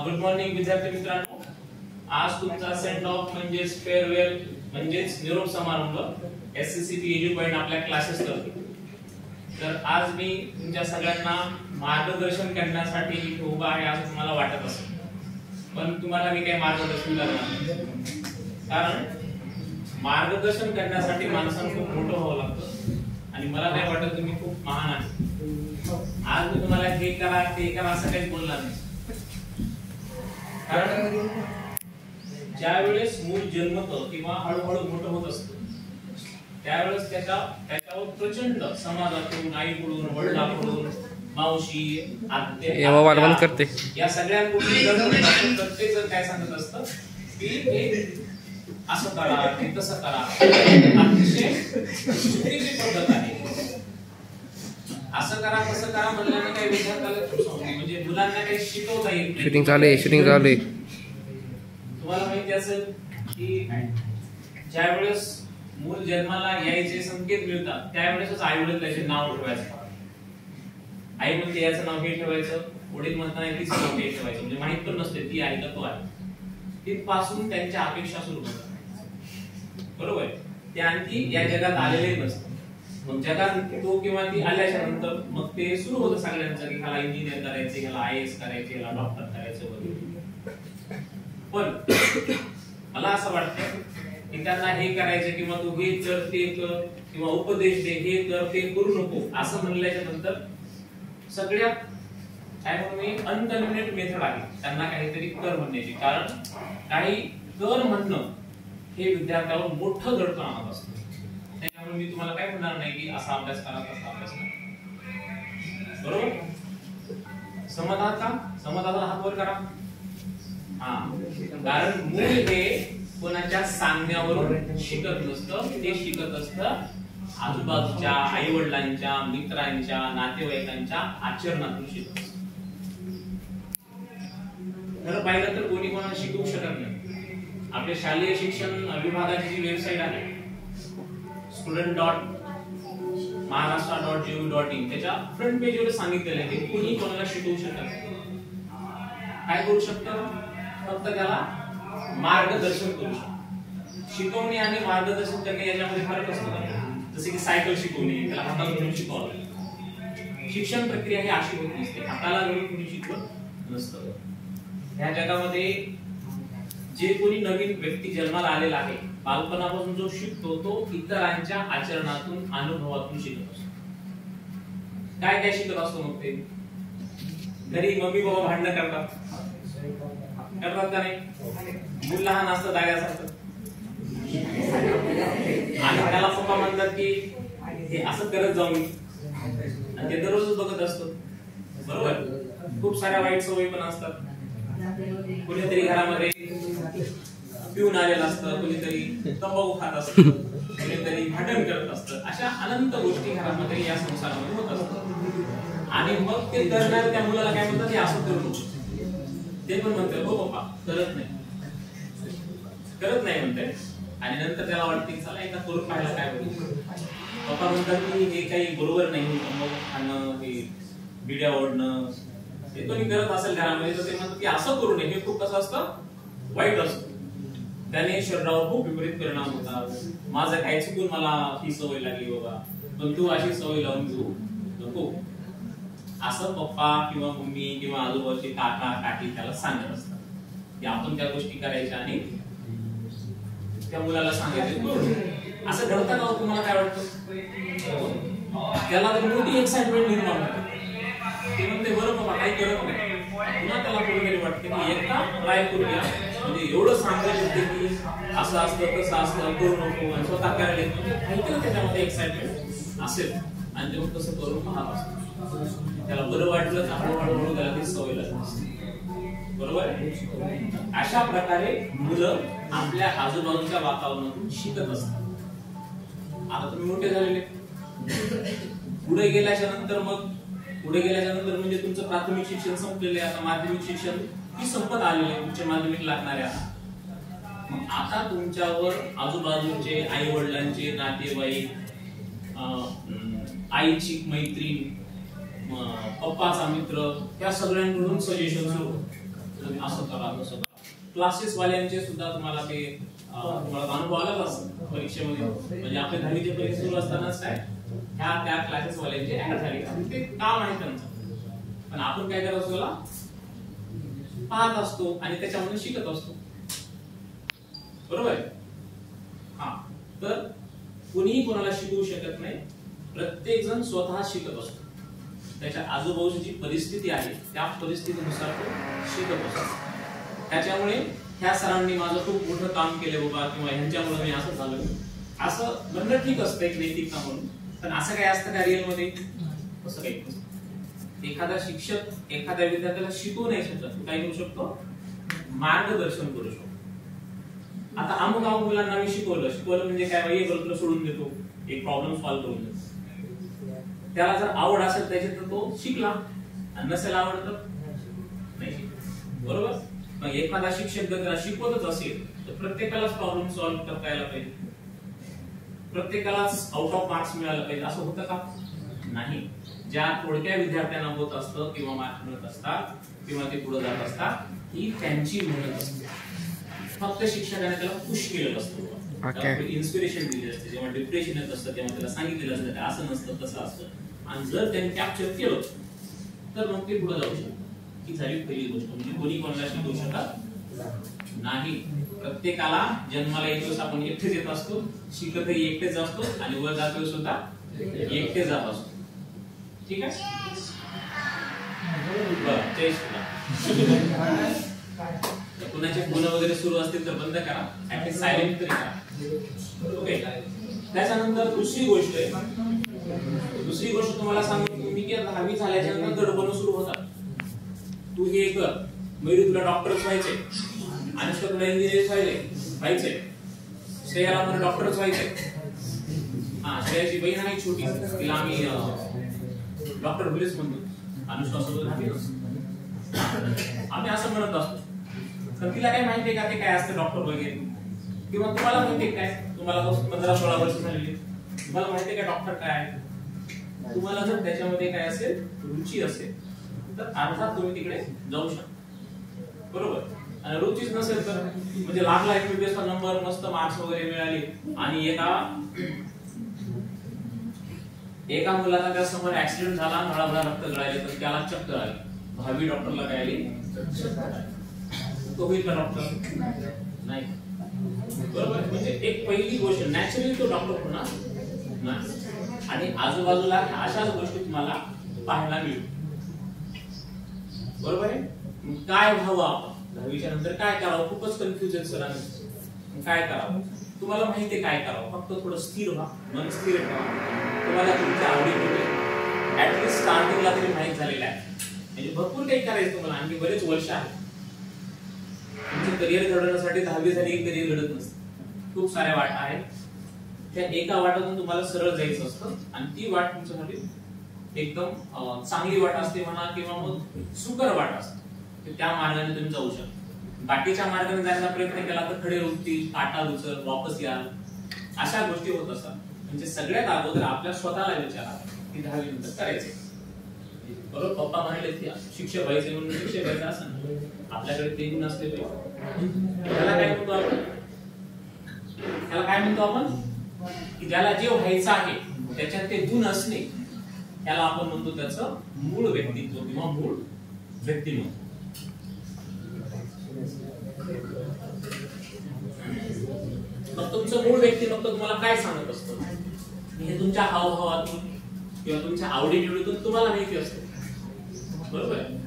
Good morning विद्यार्थी मित्रांनो. आज तुमचा सेंड ऑफ म्हणजे फेअरवेल म्हणजे निरोप समारंभ एससीसीटी एज्यू पॉइंट आपल्या क्लासेस करतो. तर आज मी तुमच्या सगळ्यांना मार्गदर्शन करण्यासाठी इथे उभा आहे असं तुम्हाला वाटत असेल, पण तुम्हाला मी काही मार्गदर्शन करणार नाही. कारण मार्गदर्शन करण्यासाठी माणसानं खूप मोठं व्हावं लागतं आणि मला नाही वाटत तुम्ही खूप महान आहे. आज मी तुम्हाला हे करा ते करा असं काही बोलणार नाही. कारण ज्या वेळेस मूल जन्मतं किंवा हळूहळू मोठं होत असतं त्यावेळेस त्याच्यावर प्रचंड समाजातून, आईकडून, वडिलांकडून, मावशी, आत्या या सगळ्यांकडून प्रत्येक जण काय सांगत असतं की हे असं करा ते तसं करा. अतिशय चुकीची पद्धत आहे. असं करा तसं करा म्हणल्याने काही विद्यार्थ्याला म्हणजे मुलांना काही शिकवता येत नाही. शूटिंग चालू आहे. तुम्हाला माहिती असेल की ज्या वेळेस मूल जन्माला यायचे संकेत मिळतात त्यावेळेसच आई वडील त्याचे नाव ठेवायचं. आई म्हणते याचं नाव हे ठेवायचं, वडील म्हणताना तीच नाव हे ठेवायचं. म्हणजे माहित पण नसते ती आई का तो आहे. तिथपासून त्यांच्या अपेक्षा सुरू होतात. बरोबर. ते आणखी या जगात आलेले नसतात. मग जगात तो किंवा ती आल्याच्या नंतर मग ते सुरू होतं सगळ्यांचं की ह्याला इंजिनियर करायचं, ह्याला आयएएस करायचं, ह्याला डॉक्टर करायचं वगैरे. पण मला असं वाटतं की त्यांना हे करायचं किंवा तू हे कर ते कर किंवा उपदेश दे, हे कर ते करू नको असं म्हणल्याच्या नंतर सगळ्यात काय म्हणून अनकन्व्हिनियंट मेथड आहे त्यांना काहीतरी कर म्हणण्याची. कारण काही कर म्हणणं हे विद्यार्थ्यावर मोठं दडपण आणत असतं. त्यामुळे मी तुम्हाला काय म्हणणार नाही की असा अभ्यास करा तसा अभ्यास करा. बरोबर. समाधान हात वर करा. कारण मूल हे कोणाच्या सांगण्यावरून शिकत नसतं, ते शिकत असतं आजूबाजूच्या आई वडिलांच्या, मित्रांच्या, नातेवाईकांच्या आचरणातून शिकत असतं. खरं पाहिलं तर कोणी कोणाला शिकवू शकत नाही. आपल्या शालेय शिक्षण विभागाची जी वेबसाईट आहे student.maharashtra.gov.in त्याच्या फ्रंट पेजवर सांगितलेलं आहे की कोणी कोणाला शिकवू शकत नाही. काय करू शकतं? फक्त त्याला मार्गदर्शन करू शकतो. शिकवणे आणि मार्गदर्शन करणे याच्यामध्ये फरक असतो. जसे की सायकल शिकवणे, त्याला हाताला धरून शिकवणे. शिक्षण प्रक्रिया ही अशी होत नसते. हाताला धरून कोणी शिकवत नसतं. ह्या जगामध्ये जे कोणी नवीन व्यक्ती जन्माला आलेला आहे बालपणापासून जो शिकतो तो इतरांच्या आचरणातून, अनुभवातून शिकत असतो. काय काय शिकत असतो मग ते? घरी मम्मी बाबा भांडणं करतात का नाही? मूल लहान असतं दाग्यासारखं आणि त्याला पप्पा म्हणतात की हे असं करत जाऊ मी, आणि ते दररोज बघत असतो. बरोबर. खूप साऱ्या वाईट सवयी पण असतात. कुणीतरी घरामध्ये पिऊन आलेलं असतं, कुणीतरी तंबाखू खात असतं, कुणीतरी भांडण करत असतं. अशा अनंत गोष्टी घरामध्ये या संसारामध्ये होत असतात. आणि मग ते करणार त्या मुलाला काय म्हणतात, हे असं करू नको. ते पण म्हणतात हो पप्पा करत नाही म्हणते. आणि नंतर त्याला वाटते चला एकदा करून पाहायला काय होईल. पप्पा म्हणतात की हे काही बरोबर नाही, तंबाखू खाणं, हे बिड्या ओढणं, हे कोणी करत असेल घरामध्ये तर ते म्हणतात की असं करू नये. हे खूप कसं असतं, वाईट असतं. त्याने शरीरावर खूप विपरीत परिणाम होतात. माझं काय चुकून मला ही सवय लागली बाबा, पण तू अशी सवय लावून घेऊ नको असं पप्पा किंवा मम्मी किंवा आजूबाजूचे काका काकी त्याला सांगत असतात की आपण त्या गोष्टी करायच्या आणि त्या मुलाला सांगायचं. असं घडतं का तुम्हाला काय वाटतं? त्याला मोठी एक्साइटमेंट निर्माण होते. ते म्हणते बरं बाबा काही करत नाही. पुन्हा त्याला कुठेतरी वाटते की एकदा ट्राय करूया. म्हणजे एवढं सांगायचं होते की असं असतं तसं असतं करू नको आणि स्वतः करायला येत म्हणजे काहीतरी त्याच्यामध्ये एक्साइटमेंट असेल आणि ते तसं करून पाहत असतो. त्याला बरं वाटलं तर हळूहळू त्याला ती सवय लागते. बरोबर. अशा प्रकारे मुलं आपल्या आजूबाजूच्या वातावरणातून शिकत असतात. आता तुम्ही मोठे झालेले, पुढे गेल्याच्या नंतर म्हणजे तुमचं प्राथमिक शिक्षण संपलेलं आहे. आता माध्यमिक शिक्षण ही संपत आलेले, उच्च माध्यमिक लागणारे. आता तुमच्यावर आजूबाजूचे आई वडिलांचे नातेवाईक, आईची मैत्रीण, पप्पाचा मित्र, त्या सगळ्यांकडून सजेशन सुरू तुम्ही असं करा तसं करा. क्लासेस वाल्यांचे सुद्धा तुम्हाला ते तुम्हाला अनुभव आलाच असतो परीक्षेमध्ये. म्हणजे आपल्या 10वीची परीक्षा सुरू असतानाच काय त्या क्लासेस वाल्यांचे ऍड झाले, ते काम आहे त्यांचं. पण आपण काय करत असतो, पाहत असतो आणि त्याच्यामध्ये शिकत असतो. बरोबर आहे. हा, तर कुणीही कोणाला शिकवू शकत नाही. प्रत्येक जण स्वतः शिकत असतो. त्याच्या आजूबाजूची जी परिस्थिती आहे त्या परिस्थितीनुसार तो शिकत असतो. त्याच्यामुळे ह्या सरांनी माझं खूप मोठं काम केलं बाबा, किंवा ह्यांच्यामुळे मी असं झालं, असं म्हणणं ठीक असतं एक नैतिकता म्हणून. पण असं काय असतं का रिअल मध्ये? असं काही नसतं. एखादा शिक्षक एखाद्या विद्यार्थ्याला शिकवू नाही शकत, काय करू शकतो? मार्गदर्शन करू शकतो. आता अमुक मुलांना मी शिकवलं म्हणजे काय, एक गलत सोडून देतो, एक प्रॉब्लेम सॉल्व्ह करून देतो. त्याला जर आवड असेल त्याच्यात तर तो शिकला, आणि नसेल आवड तर नाही शिकला. बरोबर. मग एखादा शिक्षक जर त्याला शिकवतच असेल तर प्रत्येकालाच प्रॉब्लेम सॉल्व्ह करता यायला पाहिजे, प्रत्येकालाच आउट ऑफ मार्क्स मिळायला पाहिजे असं होतं का? नाही. ज्या थोडक्या विद्यार्थ्यांना होत असतं किंवा मार्क्स मिळत असतात किंवा ते पुढे जात असतात, ही त्यांची मेहनत असते. फक्त शिक्षकाने त्याला पुश केलेलं असतं, इन्स्पिरेशन दिली असते. जेव्हा डिप्रेशन येत असतं तेव्हा त्याला सांगितलेलं असतं असं नसतं तसं असतं, आणि जर त्यांनी कॅप्चर केलं तर मग ते पुढे जाऊ शकतात. ही झाली पहिली गोष्ट. म्हणजे कोणी कोणाला शिकवू शकत नाही. प्रत्येकाला जन्माला येतोच आपण एकटेच येत असतो, शिकतही एकटेच असतो, आणि वर जातो सुद्धा एकटे जात असतो. ठीक आहे. कुणाचे फोन वगैरे सुरू असतील तर बंद करा, ऍटलीस्ट सायलेंट तरी करा. ओके. त्याच्यानंतर दुसरी गोष्ट तुम्हाला सांगतो मी की 10वी झाल्याच्या नंतर गडबड सुरू होतात. तू हे कर, मयुरी तुला डॉक्टरच व्हायचे, अनुष्का तुला इंजिनियर व्हायचे, श्रेयाला मला डॉक्टरच व्हायचे. हा, श्रेयाची बहीण आहे छोटी, तिला आम्ही डॉक्टर भुलेच म्हणतो. अनुष्का सोबत आम्ही असं म्हणत असतो. तर तिला काय माहितीये का ते काय असतं डॉक्टर वगैरे, किंवा तुम्हाला माहितीये काय, तुम्हाला 15-16 वर्ष झालेली, तुम्हाला माहितीये का डॉक्टर काय आहे? तुम्हाला जर त्याच्यामध्ये काय असेल, रुची असेल, तर अर्थात तुम्ही तिकडे जाऊ शकता. बरोबर. आणि रुचीच नसेल तर म्हणजे लागला MBBS चा नंबर, मस्त मार्क्स वगैरे मिळाले, आणि एका मुलाचा त्या समोर ऍक्सिडेंट झाला, भळाभळा रक्त गळाले, तर त्याला चक्कर आली. 10वी डॉक्टरला काय आली? तो होईल का डॉक्टर? नाही. बरोबर. म्हणजे एक पहिली गोष्ट, नॅचरली तो डॉक्टर होणार नाही. आणि आजूबाजूला अशाच गोष्टी तुम्हाला पाहायला मिळतील. बरोबर आहे. काय व्हावं आपण 10वीच्या नंतर, काय करावं? खूपच कन्फ्युजन सरांनी. काय करावं? तुम्हाला माहिती आहे काय करावं. फक्त थोडं स्थिर व्हा, मन स्थिर ठेवा. तुम्हाला तुमच्या आवडीमध्ये ऍटलीस्ट स्टार्टिंगला तरी माहित झालेलं आहे. म्हणजे भरपूर काही करायचं तुम्हाला, आणखी बरेच वर्ष आहेत. तुमचं करिअर घडवण्यासाठी 10वी झाली की करिअर घडत नसतं. खूप साऱ्या वाटा आहेत. त्या एका वाटातून तुम्हाला सरळ जायचं असतं, आणि ती वाट तुमच्यासाठी एकदम चांगली वाट असते म्हणा, किंवा मग सुकर वाट असते. त्या मार्गाने तुम्ही जाऊ शकता. बाकीच्या मार्गाने जायचा प्रयत्न केला तर खडे उठतील, काटा उचल, वापस याल, अशा गोष्टी होत असतात. म्हणजे सगळ्यात अगोदर आपल्या स्वतःला विचारा की 10वी नंतर करायचे. बरोबर. पप्पा म्हणले की शिक्षक व्हायचे म्हणून शिक्षक व्हायचं असं आपल्याकडे ते गुण असले पाहिजे. त्याला काय म्हणतो आपण की ज्याला जे व्हायचं आहे त्याच्यात ते गुण असणे, त्याला आपण म्हणतो त्याचं मूळ व्यक्तित्व किंवा मूळ व्यक्तिमत्व. मग तुमचं मूळ व्यक्तिमत्व तुम्हाला काय सांगत असतं? हे तुमच्या हावभावातून किंवा तुमच्या आवडीनिवडीतून तुम्हाला माहिती असते. बरोबर आहे.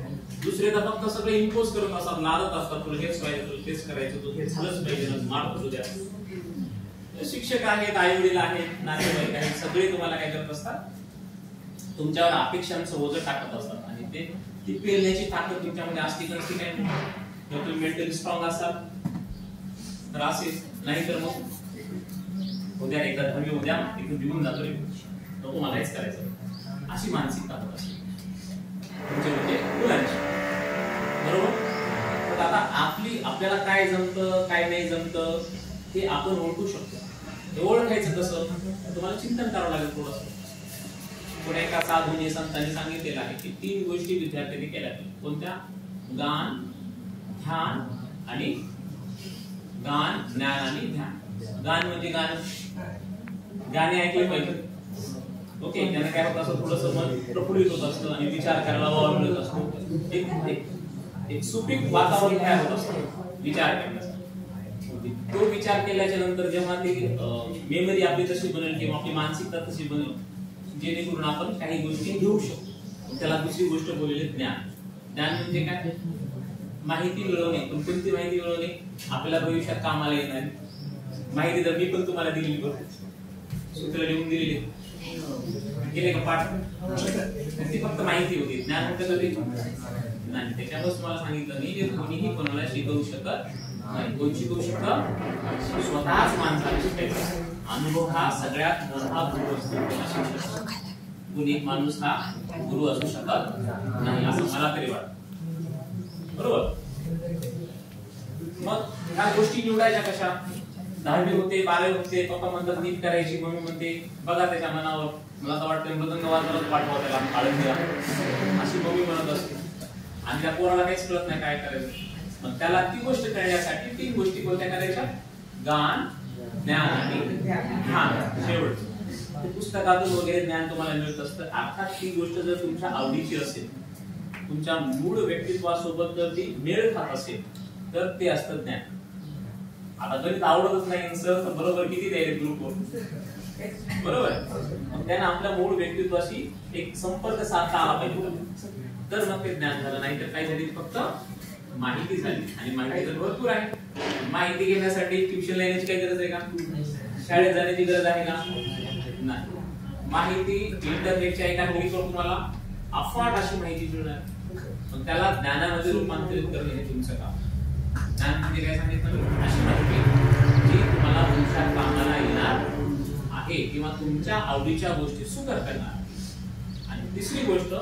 दुसरे तर फक्त सगळे इम्पोज करत असतात, लादत असतात, तुला हेच पाहिजे, तुला तेच करायचं, तू हे झालंच पाहिजे, मार्क करू द्या. शिक्षक आहेत, आई वडील आहेत, नातेवाईक आहेत, सगळे तुम्हाला काय करत असतात? तुमच्यावर अपेक्षांचं ओझं टाकत असतात, आणि ते ती पेलण्याची ताकद तुमच्यामध्ये असते का नसते काय नाही. जर तुम्ही मेंटली स्ट्रॉंग असाल तर असेल, नाही तर मग उद्या एकदा 10वी उद्या इथून निघून जातो रे, नको मला हेच करायचं, अशी मानसिक ताकद असते तुमच्या म्हणजे मुलांची. बरोबर. तर आता आपल्याला काय जमतं काय नाही जमतं हे आपण ओळखू शकतो. हे ओळखायचं कसं? तुम्हाला चिंतन करावं लागेल थोडंसं. कोणा एका साधूने संतांनी सांगितलेलं आहे की 3 गोष्टी विद्यार्थ्यांनी केल्या पाहिजे. कोणत्या? गान, ध्यान आणि गान, ज्ञान आणि ध्यान. गान म्हणजे गाणे ऐकले पाहिजे. ओके, त्यांना काय होत असं थोडंसं मन प्रफुल्लित होत असतं आणि विचार करायला वाव मिळत असतो. एक सुपीक वातावरण तयार होत असतं विचार करण्यासाठी. तो विचार केल्याच्या नंतर जेव्हा ती मेमरी आपली तशी बनेल किंवा आपली मानसिकता तशी बनेल जेणेकरून आपण काही गोष्टी घेऊ शकतो. त्याला दुसरी गोष्ट बोललेली ज्ञान. ज्ञान म्हणजे काय? माहिती मिळवणे. पण कोणती माहिती मिळवणे? आपल्याला भविष्यात कामाला येणार माहिती. जर मी पण तुम्हाला दिलेली बघ सूत्र लिहून दिलेली गेले का पाठ, ती फक्त माहिती होती. ज्ञान होतं कधी नाही. त्याच्यामुळे तुम्हाला सांगितलं नाही की कोणीही कोणाला शिकवू शकत नाही. कोण शिकवू शकतं? स्वतःच माणसाला शिकायचं. अनुभव हा सगळ्यात मोठा गुरु असतो. कोणी एक माणूस हा गुरु असू शकत नाही असं मला तरी वाटतं. बरोबर? मग ह्या गोष्टी निवडायच्या कशा? 10वी होते, 12वी होते, पप्पा म्हणतात नीट करायची, मम्मी म्हणते बघा त्याच्या मनावर. मला तर वाटतं मृदंग वाजवायला पाठवा त्याला आळंदीला, अशी मम्मी म्हणत असते. आणि त्या पोराला काहीच कळत नाही काय करायचं. मग त्याला ती गोष्ट कळण्यासाठी 3 गोष्टी कोणत्या करायच्या? गान, ज्ञान आणि ध्यान. शेवट पुस्तकातून वगैरे ज्ञान तुम्हाला मिळत असतं. अर्थात ती गोष्ट जर तुमच्या आवडीची असेल, तुमच्या मूळ व्यक्तित्वासोबत जर ती मेळ खात असेल तर ते असतं ज्ञान. आता गणित आवडतच नाही सर तर बरोबर किती द्यायचे ग्रुपवर, बरोबर? मग त्यांना आपल्या मूळ व्यक्तित्वाशी एक संपर्क साधता आला पाहिजे तर मग ते ज्ञान झालं. नाही तर काही झाली फक्त माहिती झाली. आणि माहिती तर भरपूर आहे. माहिती घेण्यासाठी ट्युशन लावण्याची काही गरज आहे का? शाळेत जाण्याची गरज आहे का? नाही. माहिती इंटरनेटच्या एका क्लिकवर तुम्हाला अफाट अशी माहिती मिळणार. मग त्याला ज्ञानामध्ये रूपांतरित करणे हे तुमचं काम. ज्ञान म्हणजे काय सांगितलं? अशी माहिती जी तुम्हाला तुमच्या कामाला येणार आहे किंवा तुमच्या आवडीच्या गोष्टी सुकर करणार. आणि तिसरी गोष्ट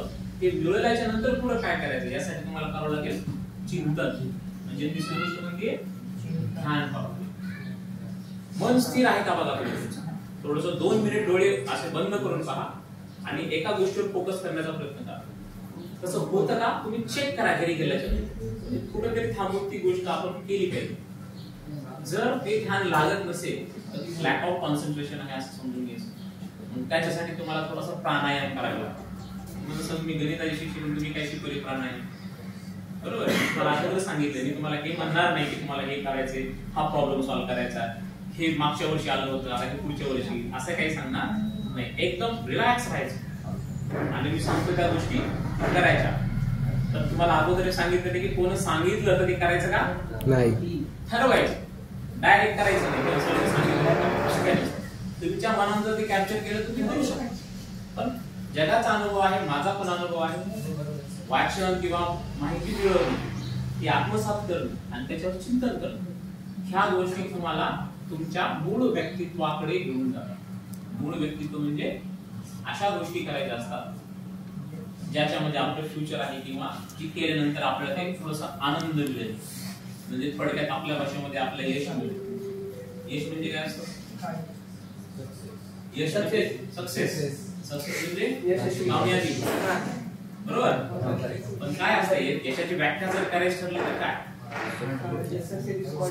हे मिळवल्याच्या नंतर पुढे काय करायचं यासाठी तुम्हाला करावं लागेल चिंतन. म्हणजे तिसरी गोष्ट म्हणजे ध्यान करावं. मन स्थिर आहे का बघा तुम्ही. थोडंसं 2 मिनिट डोळे असे बंद करून पहा आणि एका गोष्टीवर फोकस करण्याचा प्रयत्न करा. तसं होतं का तुम्ही चेक करा घरी गेल्याच्या नंतर. कुठेतरी थांबून ती गोष्ट आपण केली पाहिजे. जर ते ध्यान लागत नसेल तर लॅक ऑफ कॉन्सन्ट्रेशन आहे असं समजून घ्यायचं. त्याच्यासाठी तुम्हाला थोडासा प्राणायाम करावा लागतो. जसं मी गणिताची शिक्षक तुम्ही काय शिकवले प्राणायाम, बरोबर? मला अगोदर सांगितलं. मी तुम्हाला हे म्हणणार नाही की तुम्हाला हे करायचे, हा प्रॉब्लेम सॉल्व्ह करायचा, हे मागच्या वर्षी आलं होतं आता हे पुढच्या वर्षी, असं काही सांगणार नाही. एकदम रिलॅक्स राहायचं आणि मी सांगतो त्या गोष्टी करायच्या. तर तुम्हाला अगोदर सांगितलं की कोण सांगितलं तर ते करायचं का नाही, ठरवायचं. डायरेक्ट करायचं नाही. सांगितलं तुमच्या मनात जर ते कॅप्चर केलं तुम्ही करू शकता. पण जगाचा अनुभव आहे, माझा पण अनुभव आहे. वाचन किंवा माहिती मिळवणं ही आत्मसात करणं आणि त्याच्यावर चिंतन करणं ह्या गोष्टी तुम्हाला तुमच्या मूळ व्यक्तित्वाकडे घेऊन जातात. मूळ व्यक्तित्व म्हणजे अशा गोष्टी करायच्या असतात ज्याच्यामध्ये आपलं फ्युचर आहे किंवा जी केल्यानंतर आपल्याला काही थोडासा आनंद मिळेल. म्हणजे थोडक्यात आपल्या भाषेमध्ये आपल्याला यश मिळेल. यश म्हणजे काय असतं? यश म्हणजे सक्सेस. सक्सेस म्हणजे कामयाबी, बरोबर? पण काय असतं यशाची व्याख्या जर करायची ठरली तर काय?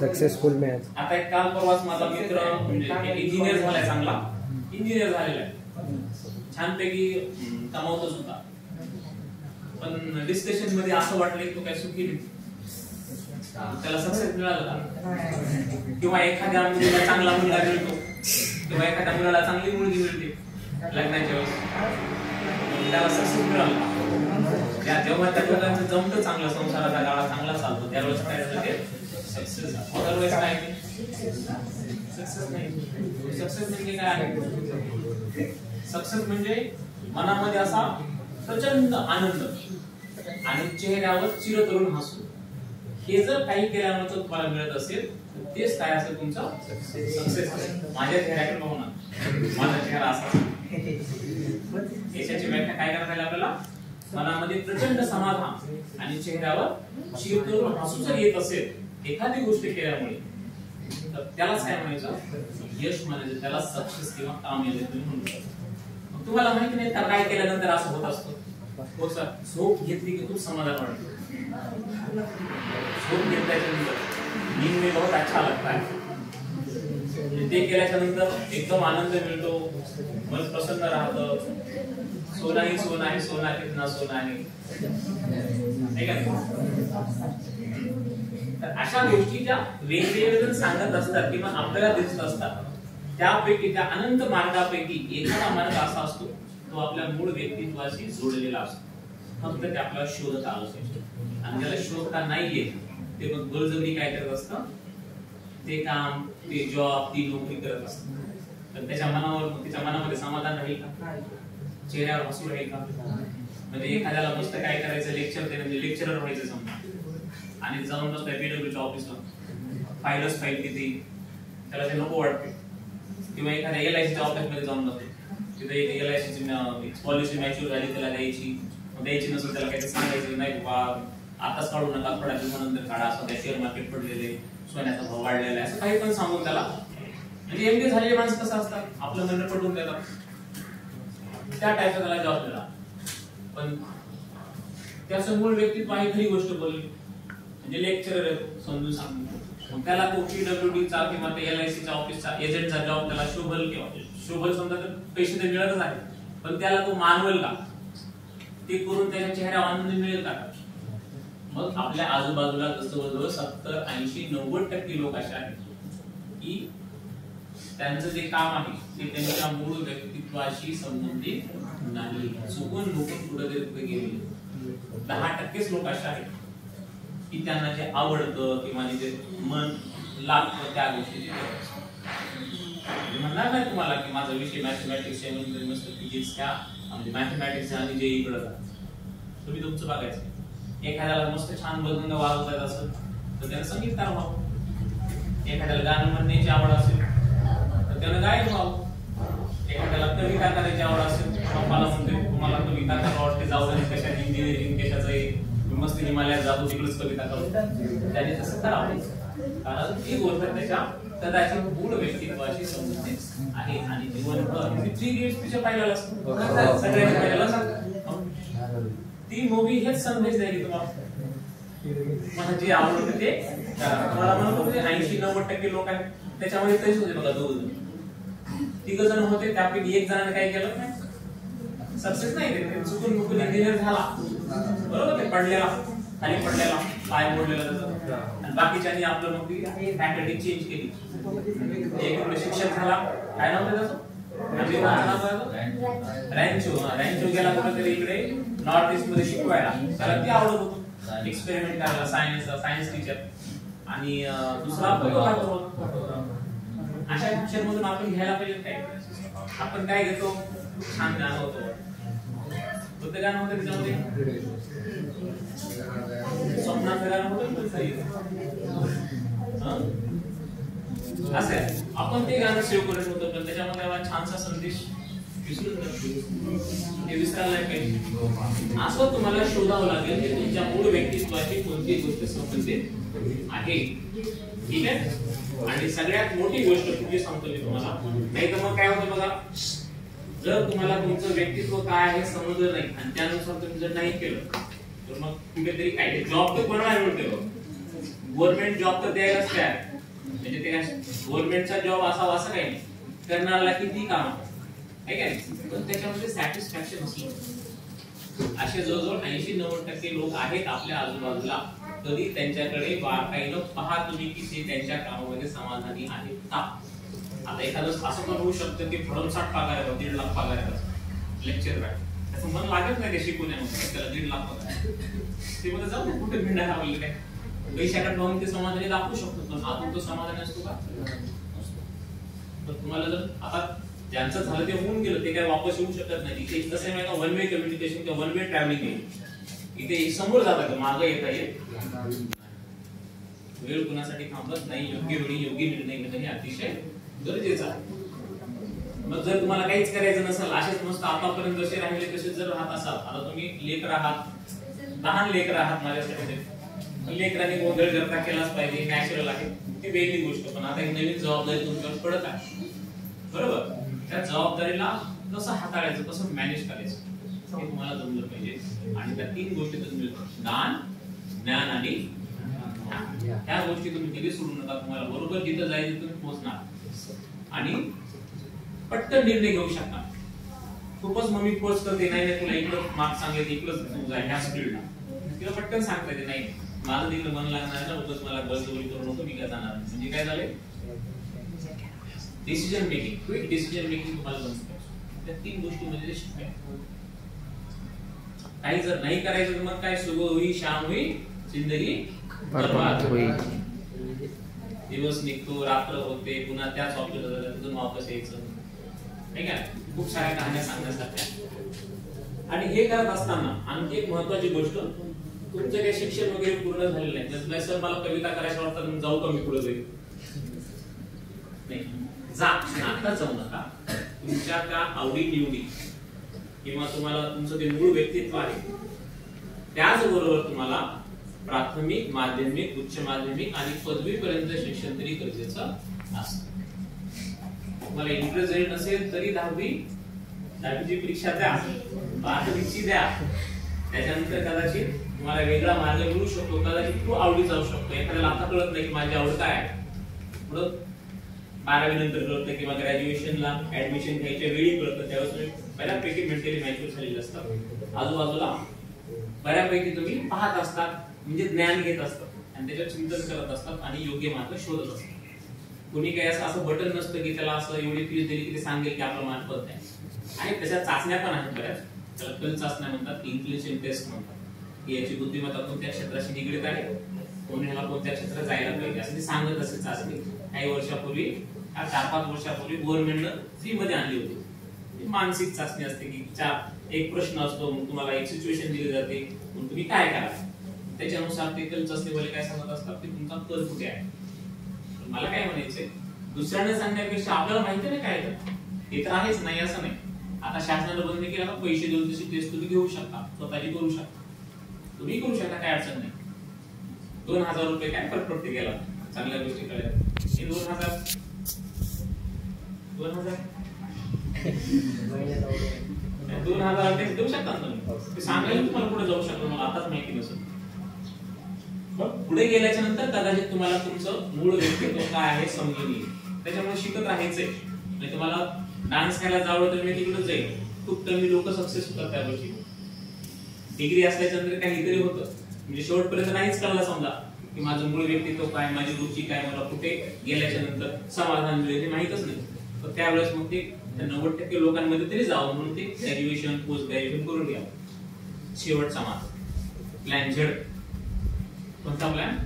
Successful match. आता एक काल परवाच माझा मित्र म्हणजे इंजिनियर झालाय, चांगला इंजिनियर झालेला आहे, छानपैकी कमावतोच होता. पण डिस्कशन मध्ये असं वाटलं की तो काय सुखी नाही, त्याला सक्सेस मिळाला का? किंवा एखाद्या मुलीला चांगला मुलगा मिळतो किंवा एखाद्या मुलाला चांगली मुलगी मिळते लग्नाच्या वेळेस, त्याला सक्सेस मिळाला. जेव्हा त्या दोघांचं जमतं चांगलं, संसाराचा गाळा चांगला चालतो, त्यावेळेस काय झालं ते सक्सेस. अदरवाईज काय सक्सेस नाही. सक्सेस म्हणजे काय आहे? सक्सेस म्हणजे मनामध्ये असा प्रचंड आनंद आणि चेहऱ्यावर चिरतरुण हसू. हे जर काही केल्यानंतर तुम्हाला मिळत असेल तर तेच काय असेल तुमचा सक्सेस. माझ्या चेहऱ्याकडे पाहू ना, माझा चेहरा असा. यशाची व्याख्या काय करता येईल आपल्याला? मनामध्ये प्रचंड समाधान आणि चेहऱ्यावर चिरतरुण हसू जर येत असेल एखादी गोष्ट केल्यामुळे तर त्यालाच काय म्हणायचं? यश म्हणायचं. त्याला सक्सेस किंवा कामयाबी म्हणू शकतो. तुम्हाला माहिती नाही का काय केल्यानंतर असं होत असतं. हो सर, झोप घेतली की खूप समाधान वाटतं. झोप घेतल्याच्या नंतर नींद में बहुत अच्छा लगता है. ते केल्याच्या नंतर एकदम आनंद मिळतो, मन प्रसन्न राहतं. सोना ही सोना है, सोना कितना सोना है, नाही का? तर अशा गोष्टी ज्या वेगवेगळे जण सांगत असतात किंवा आपल्याला दिसत असतात, त्यापैकी त्या अनंत मार्गापैकी एखादा मार्ग असा असतो तो आपल्या मूळ व्यक्तित्वाशी जोडलेला असतो. फक्त ते आपल्याला शोधता आलं पाहिजे. आणि ज्याला शोधता नाहीये ते मग बळजबरी काय करत असतं, ते काम, ते जॉब, ती नोकरी करत असतं. तर त्याच्या मनामध्ये समाधान राहील का? चेहऱ्यावर हसू राहील का? म्हणजे एखाद्याला मस्त काय करायचं, लेक्चर देणं, लेक्चरर व्हायचं समजा, आणि जाऊन बसलाय बीडब्ल्यूच्या ऑफिसला, फाईलच फाईल किती, त्याला ते नको वाटते. किंवा एखाद्या एलआयसीच्या ऑफिसमध्ये जाऊन बसतो, तिथे एक एलआयसीची पॉलिसी मॅच्युअर झाली, त्याला द्यायची नसेल, त्याला काही सांगायचं नाही बाबा आताच काढू नका, थोड्या दिवसानंतर काढा, सध्या शेअर मार्केट पडलेले, सोन्याचा भाव वाढलेला आहे, असं काही पण सांगून त्याला. म्हणजे एमबी झालेले माणसं कसं असतात, आपलं मन पडून देतात, त्या टाईपचा त्याला जॉब दिला. पण त्याचं मूळ व्यक्तित्व आहे, खरी गोष्ट बोलली, म्हणजे लेक्चरर समजून सांगतो, त्याला तो पीडब्ल्यूडीचा किंवा एलआयसीच्या ऑफिसचा एजंटचा जॉब त्याला शोभल समजा, तर पैसे तर मिळतच आहे, पण त्याला तो मानवेल का? ते करून त्याच्या चेहऱ्यावर आनंद मिळेल का? मग आपल्या आजूबाजूला जवळजवळ 70, 80, 90% लोक असे आहेत की त्यांचं जे काम आहे ते त्यांच्या मूळ व्यक्तित्वाशी संबंधित नाही, चुकून कुठेतरी गेले. 10%च लोक असे आहेत की त्यांना जे आवडतं किंवा जे मन लागतं त्या गोष्टी म्हणणार नाही तुम्हाला की माझा विषय मॅथमॅटिक्स आहे म्हणजे मस्त फिजिक्स घ्या, म्हणजे मॅथमॅटिक्स आणि जे इकडे तुम्ही तुमचं बघायचं. एखाद्याला मस्त छान बदलून वाजवत असेल तर त्याला संगीतकार व्हावं, एखाद्याला गाणं म्हणण्याची आवड असेल तर त्याला गायक व्हावं, एखाद्याला कविता करायची आवड असेल, मला म्हणते तुम्हाला कविता करावं वाटते, जाऊ दे कशात इंजिनिअरिंग कशाचं मस्त हिमालयात जातो तिकडेच कविता करू, त्याने तसं करावं. कारण ती गोष्ट त्याच्या कदाचित मूळ व्यक्तित्वाशी संबंधित आहे. आणि जीवनभर 3 इडियट्स तिच्या पाहिलेला असतो, सगळ्यांनी पाहिलेला असतो. ती मूवी हेच संदेश द्यायची तुम्हाला, मला जे आवडतं ते मला म्हणतो 80-90% लोक आहेत त्याच्यामध्ये तेच होते बघा. 2 जण होते, त्यापैकी एक जणाने काय केलं, सक्सेस नाही ते चुकून मुकून इंजिनियर झाला, बरोबर, ते पडलेला, खाली पडलेला, पाय मोडलेला त्याचा, आणि बाकीच्यांनी आपलं मग फॅकल्टी चेंज केली. एक शिक्षक झाला, काय नाव त्याचं, रॅन्चो गेला कुठेतरी इकडे नॉर्थ ईस्ट मध्ये शिकवायला, त्याला ते आवडत होतं एक्सपेरिमेंट करायला, सायन्स टीचर. आणि दुसरा अशा पिक्चर मधून आपण घ्यायला पाहिजे काय, आपण काय घेतो, छान गाणं होतं, कोणतं गाणं होतं त्याच्यामध्ये, स्वप्नाचं गाणं होतं, असं आपण ते गाणं सेव्ह करत होतो, पण त्याच्यामध्ये छानसा संदेश विसरायला नाही पाहिजे. असं तुम्हाला शोधावं लागेल की तुमच्या मूळ व्यक्तित्वाची कोणती गोष्ट संबंधित आहे, ठीक आहे. आणि सगळ्यात मोठी गोष्ट तुम्ही सांगतो मी तुम्हाला, नाही तर मग काय होतं बघा, जर तुम्हाला तुमचं व्यक्तित्व काय आहे समजलं नाही आणि त्यानुसार तुम्ही जर नाही केलं तर मग कुठेतरी काय जॉब तर कोणाला मिळते, गव्हर्नमेंट जॉब तर द्यायलाच तयार, म्हणजे ते गव्हर्नमेंटचा जॉब असावा असं काही नाही, करणाऱ्याला किती काम आहे काय, पण त्याच्यामध्ये सॅटिस्फॅक्शन असलं. असे जवळजवळ 80-90% लोक आहेत आपल्या आजूबाजूला. कधी त्यांच्याकडे बारकाईनं पहा तुम्ही की ते त्यांच्या कामामध्ये समाधानी आहेत का. आता एखादं असं पण होऊ शकतं की भरमसाठ पगार आहे, 1.5 लाख पगार आहे लेक्चर आहे, त्याचं मन लागत नाही ते शिकवण्यामध्ये, त्याला 1.5 लाख पगार आहे, ते मध्ये जाऊ कुठे भिंडा लावले काय, पैशाकडे पाहून ते समाधानी दाखवू शकतो, पण आतून तो समाधानी असतो का. तर तुम्हाला जर आता ज्यांचं झालं ते होऊन गेलं, ते काय वापस येऊ शकत नाही. इथे कसं आहे माहिती, 1 वे कम्युनिकेशन किंवा 1 वे ट्रॅव्हलिंग आहे, इथे समोर जातात मागे येता येत, वेळ कुणासाठी थांबत नाही, योग्य वेळी योग्य निर्णय घेणं हे अतिशय गरजेचं आहे. मग जर तुम्हाला काहीच करायचं नसेल, असेच मस्त आतापर्यंत जसे राहिले तसे जर राहत असाल, आता तुम्ही लेकर आहात, लहान लेकर आहात माझ्यासाठी, लेकरांनी गोंधळ करता केलाच पाहिजे, नॅचरल आहे, ती वेगळी गोष्ट. पण आता एक नवीन जबाबदारी तुमच्यावर पडत आहे, बरोबर, त्या जबाबदारीला कसं हाताळायचं, कसं मॅनेज करायचं हे तुम्हाला जमलं पाहिजे. आणि त्या 3 गोष्टीतून मिळतो ज्ञान, ज्ञान आणि ह्या गोष्टी तुम्ही कधी सोडू नका. तुम्हाला बरोबर जिथं जायचं तुम्ही पोहोचणार आणि पटकन निर्णय घेऊ शकता. खूपच मम्मी फोर्स करते, नाही तुला इकडं मार्क्स सांगायचे, इकडंच तू जा ह्या स्पीडला, तिला पटकन सांगता येते नाही माझं तिकडे मन लागणार ना, उगाच मला बळजबरी करू नको, मी काय जाणार. म्हणजे काय झाले, decision making, quick decision making तुम्हाला जमतं. त्या 3 गोष्टींमध्ये शिकायचं. काही जर नाही करायचं तर मग काय, सुबह हुई शाम हुई जिंदगी बर्बाद होईल. दिवस निघतो, रात्र होते, पुन्हा त्याच ऑफिसला तिथून वापस यायचं, नाही का. खूप साऱ्या कहाण्या सांगण्यासारख्या. आणि हे करत असताना आणखी एक महत्वाची गोष्ट, तुमचं काही शिक्षण वगैरे पूर्ण झालेलं नाही. जर सर मला कविता करायची वाटतं जाऊ का मी पुढे जाईल, नाही जा, आता जाऊ नका. तुमच्या त्या आवडी निवडी किंवा तुम्हाला तुमचं ते मूळ व्यक्तित्व आहे त्याचबरोबर तुम्हाला प्राथमिक, माध्यमिक, उच्च माध्यमिक आणि पदवीपर्यंत शिक्षण तरी गरजेचं असतं. तुम्हाला इंटरेस्ट जरी नसेल तरी 10वीची परीक्षा द्या, 12वीची द्या. त्याच्यानंतर कदाचित तुम्हाला वेगळा मार्ग मिळू शकतो, कदाचित खूप आवडी जाऊ शकतो. एखाद्याला आता कळत नाही की माझी आवड काय आहे, पुढं 12वी नंतर कळतं किंवा ग्रॅज्युएशनला ऍडमिशन घ्यायच्या वेळी कळतं. त्यावेळेस तुम्ही बऱ्यापैकी मेंटली मॅच्युअर झालेले असतात. आजूबाजूला बऱ्यापैकी तुम्ही पाहत असतात, म्हणजे ज्ञान घेत असतात आणि त्याच्यावर चिंतन करत असतात आणि योग्य मार्ग शोधत असतात. कोणी काही असं बटन नसतं की त्याला असं एवढी फीस दिली की ते सांगेल की आपलं मार्क पडत आहे. आणि त्याच्या चाचण्या पण आहेत बऱ्याच, त्याला कल चाचण्या म्हणतात, इंटेलिजन्स टेस्ट म्हणतात, की याची बुद्धिमत्ता कोणत्या क्षेत्राशी निगडीत आहे, कोणी ह्याला कोणत्या क्षेत्रात जायला पाहिजे असं ते सांगत असते चाचणी. काही वर्षापूर्वी, 4-5 वर्षापूर्वी गव्हर्नमेंटनं फ्री मध्ये आणली होती. मानसिक चाचणी असते की एक प्रश्न असतो, मग तुम्हाला एक सिच्युएशन दिली जाते, मग तुम्ही काय करा. त्याच्यानुसार ते कल चाचणीवाले काय सांगत असतात की तुमचा कल कुठे आहे. मला काय म्हणायचंय, दुसऱ्यांना सांगण्यापेक्षा आपल्याला माहिती नाही काय हे तर आहेच, नाही असं नाही. आता शासनाने बंद केलं, आता पैसे देऊन तशी टेस्ट तुम्ही घेऊ शकता, स्वतःची करू शकता, तुम्ही करू शकता, काय अडचण नाही. 2000 रुपये काय फरक पडते गेला चांगल्या गोष्टी कळल्या. हे 2000 टेस्ट देऊ शकता तुम्ही, सांगायला तुम्हाला पुढे जाऊ शकता. मला आताच माहिती नसेल, पुढे गेल्याच्या नंतर कदाचित तुम्हाला तुमचं मूळ व्यक्तित्व काय आहे समजून येईल. त्याच्यामुळे शिकत राहायचंय. म्हणजे तुम्हाला डान्स करायला जावं तर मी तिकडे जाईल. खूप कमी लोक सक्सेस होतात त्या गोष्टी. डिग्री असल्याच्या नंतर काहीतरी होतं, म्हणजे शेवटपर्यंत नाहीच कळलं समजा की माझं मूळ व्यक्तित्व काय, माझी रुची काय, मला कुठे गेल्याच्या नंतर समाधान मिळेल हे माहितच नाही. तर त्यावेळेस मग ते 90% लोकांमध्ये तरी जावं म्हणून ते ग्रॅज्युएशन, पोस्ट ग्रॅज्युएशन करून घ्या. शेवटचा मार्ग प्लॅन झेड. कोणता प्लॅन?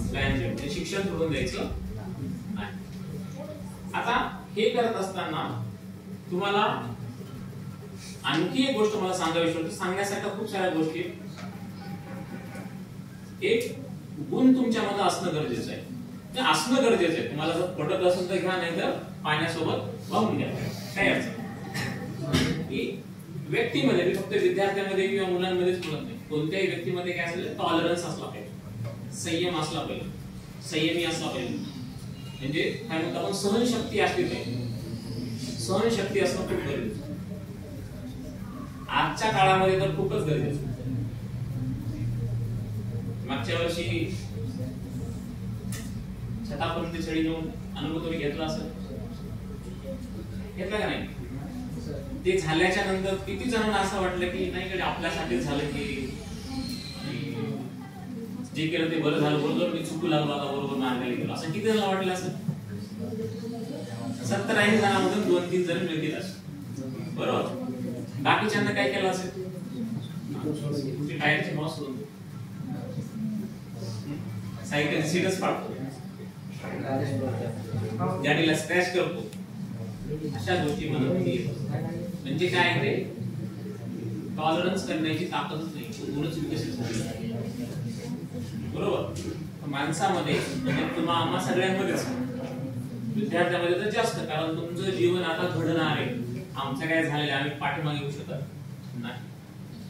Plan Z. म्हणजे शिक्षण सोडून द्यायचं नाही. आता हे करत असताना तुम्हाला आणखी एक गोष्ट मला सांगावीशी वाटते. सांगण्यासारख्या खूप साऱ्या गोष्टी. एक गुण तुमच्यामध्ये असणं गरजेचं आहे. ते असणं गरजेचं आहे. तुम्हाला जर पटत असेल तर घ्या, नाही तर पाण्यासोबत वाहून घ्या, काय अडचण. व्यक्तीमध्ये, मी फक्त विद्यार्थ्यांमध्ये किंवा मुलांमध्येच बोलत नाही, कोणत्याही व्यक्तीमध्ये काय असेल, टॉलरन्स असला पाहिजे, संयम असला पाहिजे, संयमी असला पाहिजे. म्हणजे काय म्हणतो आपण, सहनशक्ती असली पाहिजे. सहनशक्ती असणं खूप गरजेचं. आजच्या काळामध्ये तर खूपच गरजेचं. मागच्या वर्षी छतापर्यंत चढी घेऊन अनुभव तुम्ही घेतला असेल, घेतला का नाही? ते झाल्याच्या नंतर किती जणांना असं वाटलं की नाही कडे आपल्यासाठीच झालं, की जे केलं ते बरं झालं, बरोबर मी चुकू लागलो, आता बरोबर मार्गाला गेलो, असं किती जणांना वाटलं असेल? 70-80 जणांमधून 2-3 जण मिळतील असं, बरोबर. बाकीच्यांना काय केलं असेल? टायरची मॉस सोडून सायकल सीटच पाडतो, गाडीला स्क्रॅच करतो, अशा गोष्टी म्हणजे काय आहे, टॉलरन्स करण्याची ताकदच नाही, गुणच विकसित झाली, बरोबर. माणसामध्ये म्हणजे तुम्हा आम्हा सगळ्यांमध्येच, विद्यार्थ्यांमध्ये तर जास्त, कारण तुमचं जीवन आता घडणार आहे. आमचं काय झालेलं आम्ही पाठीमागे येऊ शकत नाही.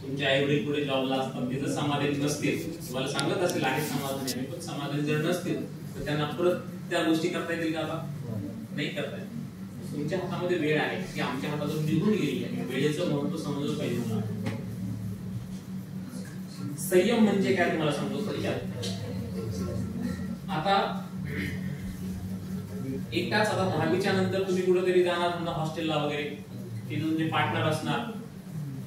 तुमच्या आई वडील पुढे जॉबला असतात, ते जर समाधानी नसतील, तुम्हाला सांगत असेल आहे समाधानी, पण समाधानी जर नसतील तर त्यांना परत त्या गोष्टी करता येतील का? आता नाही करता येत. तुमच्या हातामध्ये वेळ आहे की आमच्या हातातून निघून गेली आहे, वेळेचं महत्व समजलं पाहिजे मला. संयम म्हणजे काय तुम्हाला सांगतो थोडक्यात. आता एकटाच आता 10वीच्या नंतर तुम्ही कुठेतरी जाणार समजा हॉस्टेलला वगैरे, तिथे तुमचे पार्टनर असणार,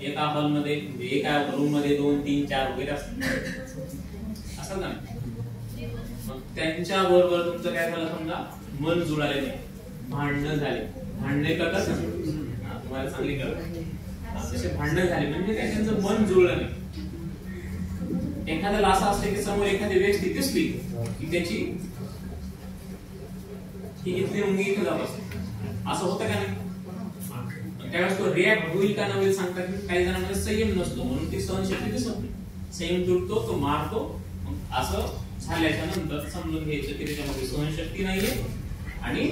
एका हॉलमध्ये एका रूम मध्ये 2, 3, 4 वगैरे असतात असं ना. मग त्यांच्या बरोबर तुमचं काय झालं समजा मन जुळाले नाही, भांडणं झाले, भांडणे करतात तुम्हाला चांगली कळत तसे भांडणं झाले म्हणजे काय त्यांचं मन जुळलं नाही. एखाद्याला असं असतं की समोर एखादी व्यक्ती दिसली की त्याची ही इथली मुंगी इथे जात असते, असं होतं का नाही. त्यावेळेस तो रिॲक्ट होईल का नाही सांगतात की काही जणांमध्ये संयम नसतो म्हणून ती सहनशक्ती दिसत नाही. संयम तुटतो, तो मारतो. असं झाल्याच्या नंतर समजून घ्यायचं की त्याच्यामध्ये सहनशक्ती नाहीये आणि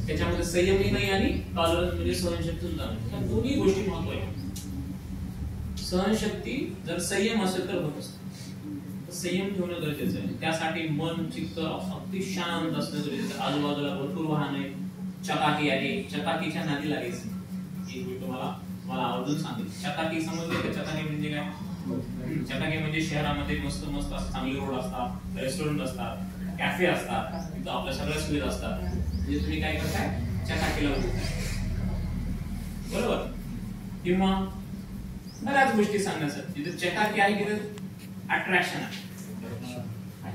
त्याच्यामध्ये संयमही नाही आणि टॉलरन्स म्हणजे सहनशक्ती सुद्धा नाही. त्या दोन्ही गोष्टी महत्त्वाच्या. सहनशक्ती जर संयम असेल तर होत असते, संयम ठेवणं गरजेचं आहे. त्यासाठी मन चित्त अगदी शांत असणं गरजेचं. आजूबाजूला भरपूर वाहन आहे, चकाकी आहे, चकाकीच्या नादी लागायचं. एक मी तुम्हाला आवर्जून सांगेन. चकाकी समजले का? चकाकी म्हणजे काय? चकाकी म्हणजे शहरामध्ये मस्त मस्त चांगले रोड असतात, रेस्टॉरंट असतात, कॅफे असतात, तिथं आपल्या सगळ्या सुविधा असतात. म्हणजे तुम्ही काय करताय? चकाकीला उठताय, बरोबर. किंवा बऱ्याच गोष्टी सांगण्यासाठी जिथे चकाकी आहे तिथे अट्रॅक्शन आहे.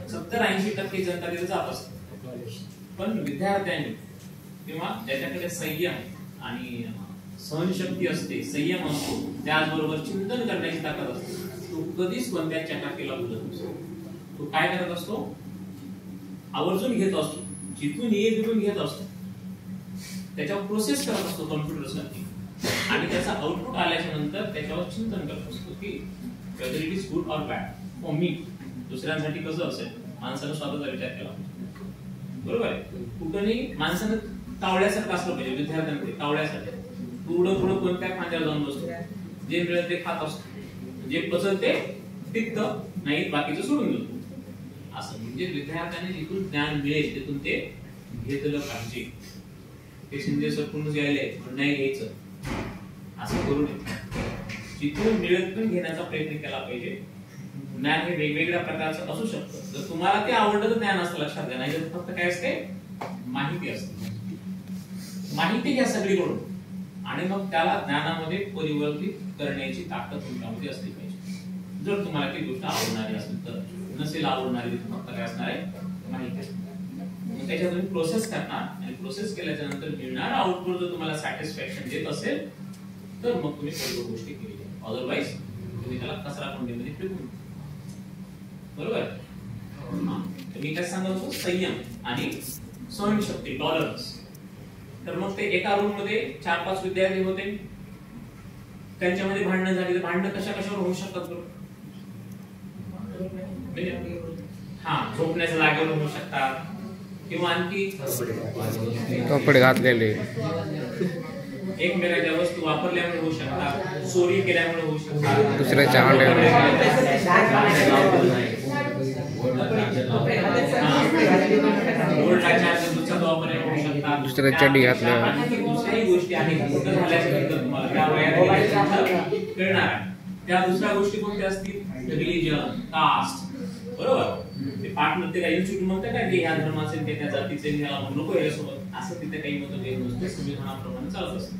70-80% जनता तिथे जात असते. पण विद्यार्थ्यांनी किंवा ज्याच्याकडे संयम आणि सहनशक्ती असते, संयम असतो, त्याचबरोबर चिंतन करण्याची ताकद असते, तो कधीच कोणत्या चकाकीला उलट नसतो. तो काय करत असतो? आवर्जून घेत असतो, जिथून तिथून घेत असतो, त्याच्यावर प्रोसेस करत असतो कॉम्प्युटरसाठी आणि त्याचा आउटपुट आल्याच्या नंतर त्याच्यावर चिंतन करत असतो की whether it is good or bad for me. दुसऱ्यांसाठी कसं असेल, माणसानं स्वतःचा विचार केला, बरोबर आहे. कुठेही माणसानं कावळ्यासारखं असलं पाहिजे. विद्यार्थ्यांमध्ये कावळ्यासाठी पुढं पुढं कोणत्या खांद्यावर जाऊन बसतो, जे मिळेल ते खात असतो, जे पचल ते टिकत नाही, बाकीचं सोडून देतो. असं म्हणजे विद्यार्थ्यांनी जिथून ज्ञान मिळेल तिथून ते घेतलं पाहिजे. ते शिंदे सर पूर्ण घ्यायला पण नाही घ्यायचं, असं करू नये. जिथून मिळत पण घेण्याचा प्रयत्न केला पाहिजे. ज्ञान हे वेगवेगळ्या प्रकारचं असू शकतं. जर तुम्हाला ते आवडलं तर ज्ञान असतं, लक्षात घ्या. नाही तर फक्त काय असते? माहिती असते. माहिती घ्या सगळीकडून आणि मग त्याला ज्ञानामध्ये परिवर्तित करण्याची ताकद तुमच्यामध्ये असली पाहिजे. जर तुम्हाला ती गोष्ट आवडणारी असेल तर. नसेल आवडणारी फक्त काय असणार आहे? माहिती. मग त्याच्यात तुम्ही प्रोसेस करणार आणि प्रोसेस केल्याच्या नंतर मिळणारा आउटपुट जर तुम्हाला सॅटिस्फॅक्शन देत असेल तर मग तुम्ही सर्व गोष्टी केली. अदरवाईज तुम्ही त्याला कचरा कुंडीमध्ये फेकून, बरोबर. मी काय सांगत होतो? संयम आणि सहनशक्ती, टॉलरन्स. तर मग ते एका रूम मध्ये 4-5 विद्यार्थी होते, त्यांच्यामध्ये भांडणं झाली. तर भांडणं कशावर होऊ शकतात? झोपण्याच्या जागेवर होऊ शकतात किंवा आणखी कपडे घातलेले, एकमेकांच्या वस्तू वापरल्यामुळे होऊ शकतात, चोरी केल्यामुळे होऊ शकतात, दुसऱ्याच्या अंड्यामुळे, दुसऱ्या चड्डी घातल्या, दुसऱ्याही गोष्टी आहेत. तुम्हाला त्या वयात कळणार. त्या दुसऱ्या गोष्टी कोणत्या असतील? रिलिजन, कास्ट, बरोबर. ते पार्टनर ते काही इन्स्टिट्यूट म्हणतात काय की ह्या धर्माचे ते त्या जातीचे ह्याला म्हणू नको याच्यासोबत, असं तिथे काही मतभेद नसते. संविधानाप्रमाणे चालत असते.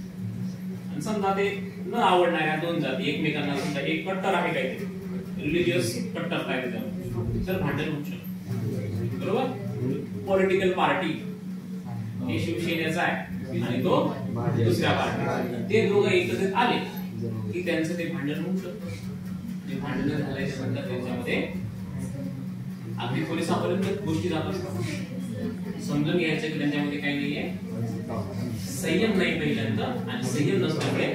आणि समजा ते न आवडणाऱ्या 2 जाती एकमेकांना, समजा एक कट्टर आहे काहीतरी रिलिजियस कट्टरता आहे त्याच्यामध्ये, तर भांडण होऊ शकतं, बरोबर. पॉलिटिकल पार्टी हे शिवसेनेचा आहे आणि तो दुसऱ्या पार्टी, ते दोघं एकत्रित आले की त्यांचं ते भांडण होऊ शकतं. ते भांडण झाल्याच्या नंतर त्यांच्यामध्ये अगदी पोलिसांपर्यंत गोष्टी जात असतात. समजून घ्यायचं की त्यांच्यामध्ये काही नाहीये, संयम नाही पहिल्यांदा. आणि संयम नसल्यामुळे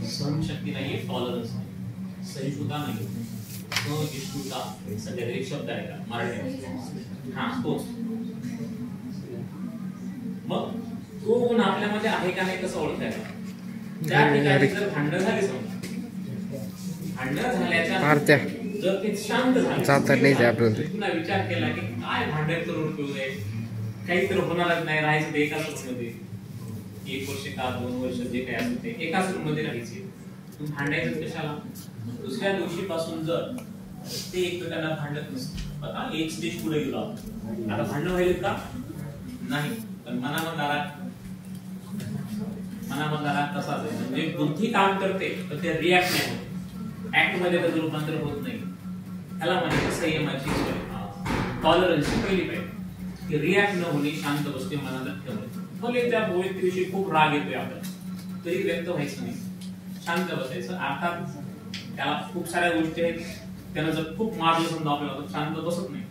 सहनशक्ती नाहीये, टॉलरन्स नाही, सहिष्णुता नाही, सहिष्णुता सध्या एक शब्द आहे का मराठी? हा, तोच. मग तो गुण आपल्यामध्ये आहे का नाही कसं ओळखायचं? त्या ठिकाणी जर भांडण झाली, समजा भांडण झाल्याच्या जर ते शांत झाले, पुन्हा विचार केला की काय भांडण करून उपयोग आहे, काही तर होणारच नाही, राहायचं ते एकाच रूममध्ये, 1 वर्ष का 2 वर्ष जे काही असेल ते एकाच रूममध्ये राहायचे. तुम्ही भांडायचं कशाला? दुसऱ्या दिवशीपासून जर ते एकमेकांना भांडत नसते, आता एक स्टेज पुढे गेलो आपण, आता भांडण व्हायला का नाही, पण मनामधला राग कसा असेल, म्हणजे बुद्धी काम करते तर ते रिॲक्ट नाही होत, ऍक्ट मध्ये त्याचं रूपांतर होत नाही. त्याला म्हणजे संयमाची टॉलरन्सची पहिली पाहिजे की रिॲक्ट न होणे, शांत बसते, मनाला ठेवणे. भले त्या व्यक्तीविषयी खूप राग येतोय आपल्याला, तरी व्यक्त व्हायचं नाही, शांत बसायचं. अर्थात त्याला खूप साऱ्या गोष्टी आहेत, त्यानं जर खूप मारलं समजा आपल्याला तर शांत बसत नाही,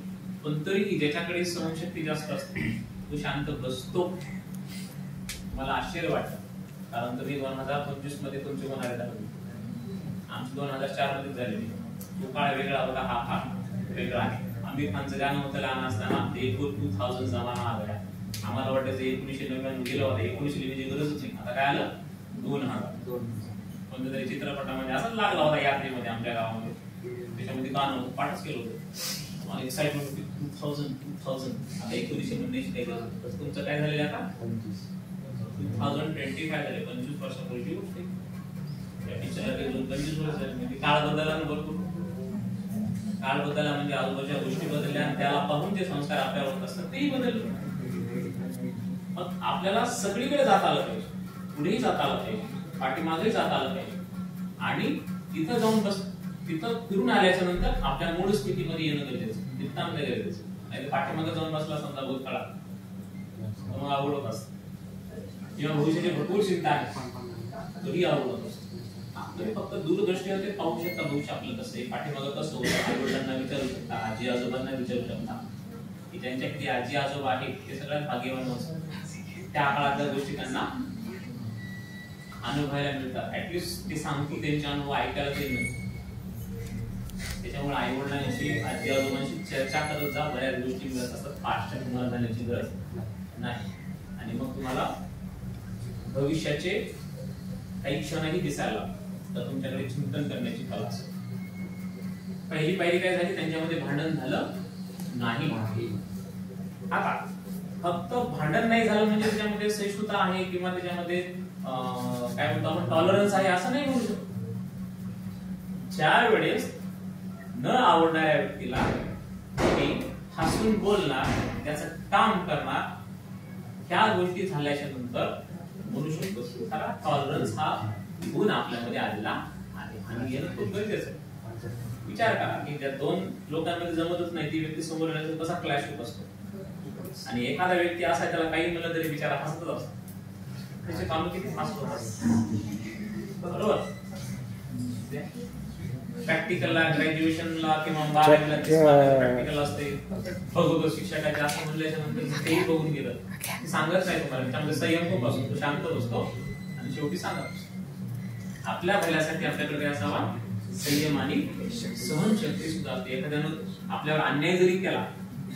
पण तरीही ज्याच्याकडे सहनशक्ती जास्त असते तो शांत बसतो. मला आश्चर्य वाटतं, कारण तुम्ही 2025 मध्ये तुमचे होणारे झाले, आमची 2004 मध्ये झालेली. तो काळ वेगळा होता, हा काळ वेगळा आहे. आमिर खानचं गाणं होतं लहान असताना, ते 2000 जमाना आ गया. आम्हाला वाटतं 1999 गेलं होतं, 19 लिहिण्याची गरजच नाही. आता काय आलं 2000. कोणत्या तरी चित्रपटामध्ये असंच लागला होता यात्रेमध्ये आमच्या गावामध्ये, त्याच्यामध्ये गाणं होतं, पाठच केलं होतं. मला एक्साइटमेंट होती 2000. आता 1999 काही गरज. तसं तुमचं काय झालेलं आता 2025 झाले, 25 वर्षापूर्वीची गोष्ट आहे. 25 वर्ष झाली, म्हणजे काळ बदलला ना भरपूर. काळ बदलला म्हणजे आजूबाजूच्या गोष्टी बदलल्या, आणि त्याला पाहून जे संस्कार आपल्यावर होत असतात तेही बदलले. मग आपल्याला सगळीकडे जाता आलं पाहिजे, पुढेही जाता आलं पाहिजे, पाठीमागेही जाता आलं पाहिजे, आणि तिथं जाऊन तिथं फिरून आल्याच्या नंतर आपल्या मूळ स्थितीमध्ये येणं गरजेचं, नितांत गरजेचं. नाही पाठीमागे जाऊन बसला समजा भूतकाळात, मग आवड होत असत, किंवा भविष्याची भरपूर चिंता आहे तरी आवड होत असतो. तुम्ही फक्त दूरदृष्टीवर ते पाहू शकता भविष्य आपलं कसं आहे, पाठीमागं कसं होतं, आई वडिलांना विचारू शकता, आजी आजोबांना विचारू शकता की त्यांच्या किती आजी आजोबा आहेत, ते सगळ्यात भाग्यवान असतात. त्या काळातल्या गोष्टी त्यांना अनुभवायला मिळतात, ऍटलिस्ट ते सांगतील, त्यांचे अनुभव ऐकायला ते मिळतात. त्याच्यामुळे आई वडिलांशी आजी आजोबांशी चर्चा करत जा, बऱ्याच गोष्टी मिळत असतात, फास्ट तुम्हाला जाण्याची गरज नाही. आणि मग तुम्हाला भविष्याचे काही क्षणही दिसायला तर तुमच्याकडे चिंतन करण्याची कला असेल. पहिली पायरी काय झाली, त्यांच्यामध्ये भांडण झालं नाही. आता फक्त भांडण नाही झालं म्हणजे त्याच्यामध्ये सहिष्णुता आहे किंवा त्याच्यामध्ये काय म्हणतो आपण टॉलरन्स आहे असं नाही म्हणू शकतो. ज्या वेळेस न आवडणाऱ्या व्यक्तीला हसून बोलणार, त्याचं काम करणार, त्या गोष्टी झाल्याच्या नंतर म्हणू शकतो टॉलरन्स हा गुण आपल्यामध्ये आलेला आहे, आणि येणं खूप गरजेचं आहे. विचार करा की ज्या 2 लोकांमध्ये जमतच नाही, ती व्यक्ती समोर येण्याचा कसा क्लॅश होत असतो, आणि एखादा व्यक्ती असा त्याला काही म्हणलं तरी बिचारा हसतच असतो, त्याचे काम किती फास्ट होत असतात, बरोबर. प्रॅक्टिकलला ग्रॅज्युएशनला किंवा 12वीला प्रॅक्टिकल असते, बघतो शिक्षकाचे असं म्हणल्याच्या नंतर तेही बघून गेलं, सांगत नाही तुम्हाला, त्याच्यामध्ये संयम खूप असतो, तो शांत बसतो आणि शेवटी सांगत असतो. आपल्या भल्यासाठी आपल्याकडे असावा संयम आणि सहनशक्ती सुद्धा असते. एखाद्यानं आपल्यावर अन्याय जरी केला,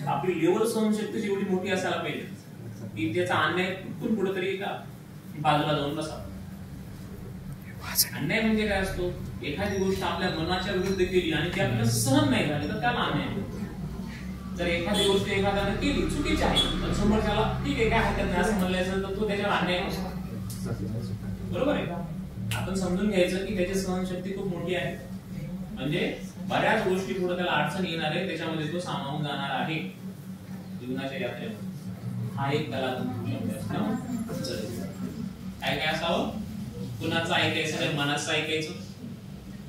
आपली लेवल सहनशक्ती एवढी मोठी असायला पाहिजे की त्याचा अन्याय कुठून कुठेतरी का बाजूला जाऊन बसावा. अन्याय म्हणजे काय असतो, एखादी गोष्ट आपल्या मनाच्या विरुद्ध केली आणि ती आपल्याला सहन नाही झाली तर त्याला अन्याय होतो. जर एखादी गोष्ट एखाद्याने केली चुकीची आहे पण समोरच्याला ठीक आहे काय हरकत नाही असं म्हणलं तर तो त्याच्यावर अन्याय होतो, बरोबर आहे. आपण समजून घ्यायचं की त्याची सहनशक्ती खूप मोठी आहे, म्हणजे बऱ्याच गोष्टी पुढे त्याला अडचण येणार आहे, त्याच्यामध्ये तो सामावून जाणार आहे जीवनाच्या यात्रेमध्ये. हा एक त्याला काय काय असावं, कुणाचं ऐकायचं नाही, मनाचं ऐकायचं.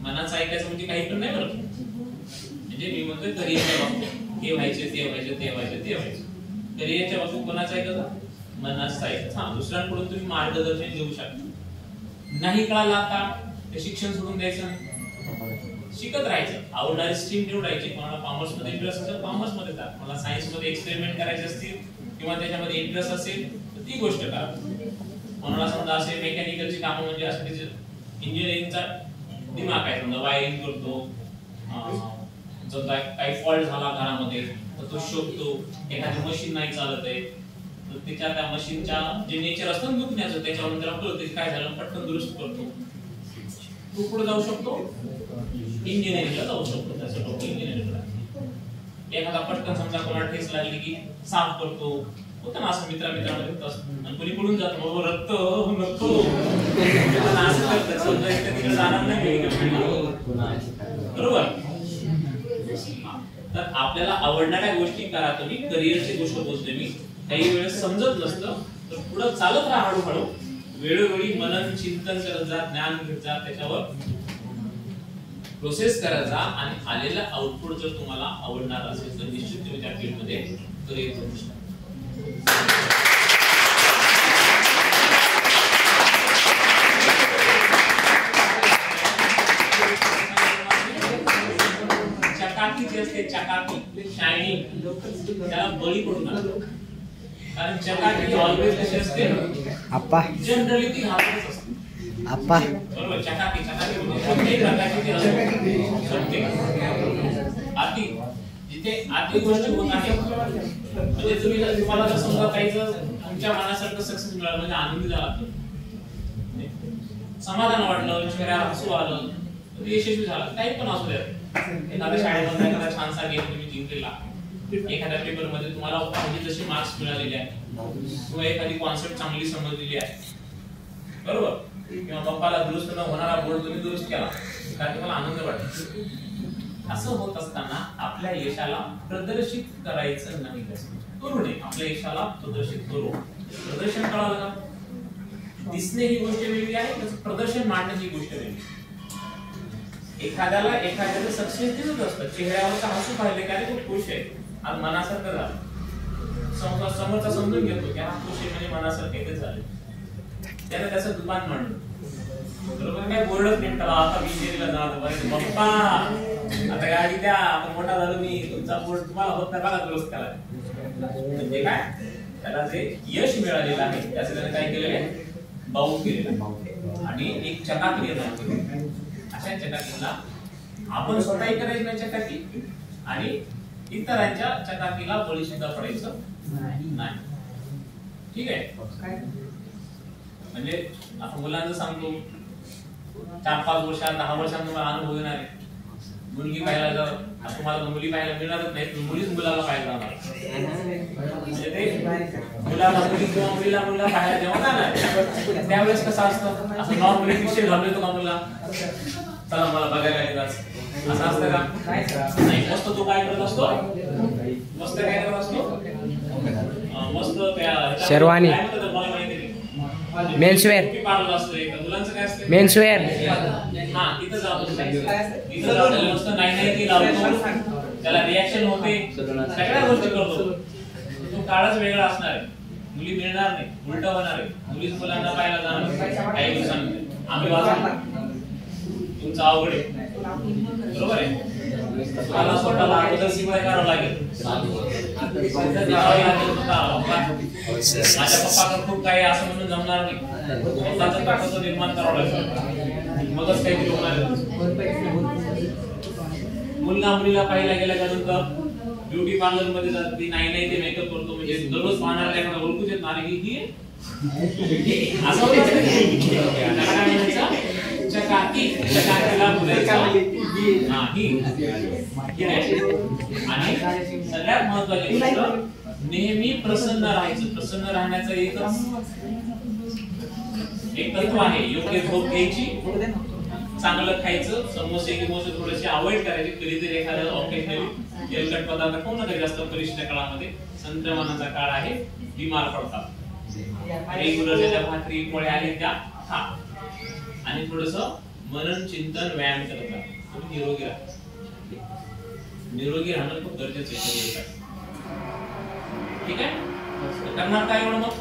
मनाचं ऐकायचं म्हणजे काही पण नाही बरं, म्हणजे मी म्हणतोय करिअरच्या बाबतीत हे व्हायचे ते व्हायचे ते व्हायचे ते व्हायचे, करिअरच्या बाबतीत कोणाचं ऐकायचं, मनाचं ऐकायचं. हा, दुसऱ्यांकडून तुम्ही मार्गदर्शन घेऊ शकता. नाही कळालं आता ते शिक्षण सोडून द्यायचं नाही, शिकत राहायचं. आवडणारी स्ट्रीम निवडायची, कोणाला कॉमर्स मध्ये इंटरेस्ट असेल कॉमर्स मध्ये जा, कोणाला सायन्स मध्ये एक्सपेरिमेंट करायचे असतील किंवा त्याच्यामध्ये इंटरेस्ट असेल तर ती गोष्ट करा. कोणाला समजा असे मेकॅनिकलची कामं म्हणजे असं इंजिनिअरिंगचा दिमाग आहे, समजा वायरिंग करतो, जर काही फॉल्ट झाला घरामध्ये तर तो शोधतो, एखादी मशीन नाही चालत आहे तर त्या मशीनच्या जे नेचर असतं दुखण्याचं त्याच्यावरून त्याला कळतं काय झालं, पटकन दुरुस्त करतो. तू पुढे जाऊ शकतो, इंजिनिअरिंगला जाऊ शकतो, त्याचं इंजिनिअरिंगला. एखादा पटकन समजा कोणाला ठेस लागली की साफ करतो, होतं ना असं मित्रामध्ये असतं आणि कोणी पडून जातं बाबा रक्त नको असं करतात समजा इकडे तिकडे जाणार नाही बरोबर. तर आपल्याला आवडणाऱ्या गोष्टी करा तुम्ही. करिअरची गोष्ट बोलतोय मी. काही वेळेस समजत नसतं तर पुढे चालत राहा हळूहळू. वेळोवेळी मनन चिंतन करत जा, ज्ञान घेत जा, त्याच्यावर प्रोसेस करत जा आणि आलेला आउटपुट जर तुम्हाला आवडणार असेल तर निश्चित तुम्ही त्या फील्डमध्ये करिअर करू शकता. चकाकी जी असते चकाकी शायनिंग त्याला बळी पडू नका. कारण चकाकी ऑलवेज कशी असते आप्पा जनरली ती घाबरत असते. आप्पा बरोबर. चकाकी चकाकी म्हणजे कोणत्याही प्रकारची ती असते. आती जिथे आती गोष्टी होत आहे म्हणजे तुम्हाला जर समजा काही जर तुमच्या मनासारखं सक्सेस मिळालं म्हणजे आनंदी झाला समाधान वाटलं चेहऱ्यावर हसू आलं तर यशस्वी झालं. काही पण असू द्या. एखाद्या शाळेमध्ये एखादा छानसा गेम तुम्ही जिंकलेला, एखाद्या पेपर मध्ये तुम्हाला पाहिजे जसे मार्क्स मिळालेले आहेत किंवा एखादी कॉन्सेप्ट चांगली समजलेली आहे बरोबर, किंवा पप्पाला दुरुस्त न होणारा बोर्ड तुम्ही दुरुस्त केला कारण तुम्हाला आनंद वाटतो. असं होत असताना आपल्या यशाला प्रदर्शित करायचं नाही. करू नये. आपल्या यशाला प्रदर्शित करू. प्रदर्शन कळालं का? दिसणे ही गोष्ट वेगळी आहे, प्रदर्शन मांडण्याची गोष्ट वेगळी. एखाद्याला सक्सेस दिसत असतं, चेहऱ्यावरचा हसू पाहिले की अरे खूप खुश आहे, आज मनासारखं झालं. समोरचा समजून घेतो की हा खुश आहे म्हणजे मनासारखं एकच झालं. त्याने त्याचं दुकान मांडलं बरोबर. काय बोर्ड प्रिंट करा आता मी शेरीला जाणार पप्पा आता गाडी द्या, आपण मोठा झालो मी, तुमचा बोर्ड तुम्हाला होत नाही बघा दुरुस्त करा. म्हणजे काय त्याला जे यश मिळालेलं आहे त्याचं त्याने काय केलेलं आहे बाउंड केलेलं आणि एक चकाकी निर्माण केली. अशा चकाकीला आपण स्वतःही करायची नाही चकाकी आणि इतरांच्या चकाकीला बळी सुद्धा पडायचं नाही. ठीक आहे. म्हणजे आपण मुलांना सांगतो 4-5 वर्षात 10 वर्षात तुम्हाला अनुभव येणार आहे. मुलगी पाहायला जर तुम्हाला मुली पाहायला मिळणारच नाही, मुलीच मुलाला पाहायला जाणार. म्हणजे ते मुलाला मुली किंवा मुलीला मुलगा पाहायला जेव्हा जाणार त्यावेळेस कसं असतं असं नॉर्मली विषय घालून येतो का मुलगा चला मला बघायला येतात असं असतं का? नाही. मस्त तो काय करत असतो मस्त काय करत असतो मस्त त्या शेरवानी मेन्सवेअर मुलांचं काय असतं मेन्सवेअर हा इथं जाऊन मस्त नाही ती लावतो त्याला रिॲक्शन होते सगळ्या गोष्टी करतो. तो काळच वेगळा असणार आहे. मुली मिळणार नाही, उलट होणार आहे. मुलीच मुलांना पाहायला जाणार काही दिवसांनी आम्ही वाचतो तुमचं अवघड आहे बरोबर आहे. तुम्हाला स्वतःला अगोदर सिपाई करावं लागेल. माझ्या पप्पाकडे खूप काही असं म्हणून जमणार नाही. स्वतःचं ताकद निर्माण करावं लागेल मगच काहीतरी होणार. मुलगा मुलीला पाहायला गेल्यानंतर ब्युटी पार्लर मध्ये जाते नाही ते मेकअप करतो म्हणजे दररोज पाहणार एखादा ओळखूच येत नाही की असं चकाकी चकाकीला आणि सगळ्यात महत्वाची गोष्ट नेहमी प्रसन्न राहायचं. प्रसन्न राहण्याचं एक तत्व आहे. योग्य झोप घ्यायची, चांगलं खायचं, समोसे गिमोसे थोडेसे अवॉइड करायचे. कधीतरी एखादं ऑकेशनली तेलकट पदार्थ खाऊ नका जास्त. परीक्षेच्या काळामध्ये संक्रमणाचा काळ आहे, बिमार पडतात. रेग्युलर ज्या भाकरी पोळ्या आहेत त्या खा आणि थोडस मनन चिंतन व्यायाम करत राहा. तुम्ही निरोगी राहा. निरोगी राहणं खूप गरजेचं आहे. ठीक आहे. करणार काय एवढं मग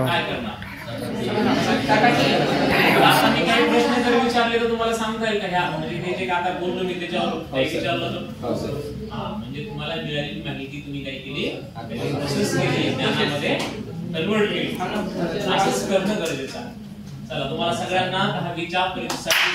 काय करणार? आता मी काही प्रश्न जर विचारले तर तुम्हाला सांगता येईल का ह्या म्हणजे जे आता बोललो मी त्याच्यावर काही विचारलं तर म्हणजे तुम्हाला मिळालेली माहिती तुम्ही काय केली प्रोसेस केली, ज्ञानामध्ये कन्वर्ट केली. असंच करणं गरजेचं आहे. चला तुम्हाला सगळ्यांना 10वीच्या परीक्षेसाठी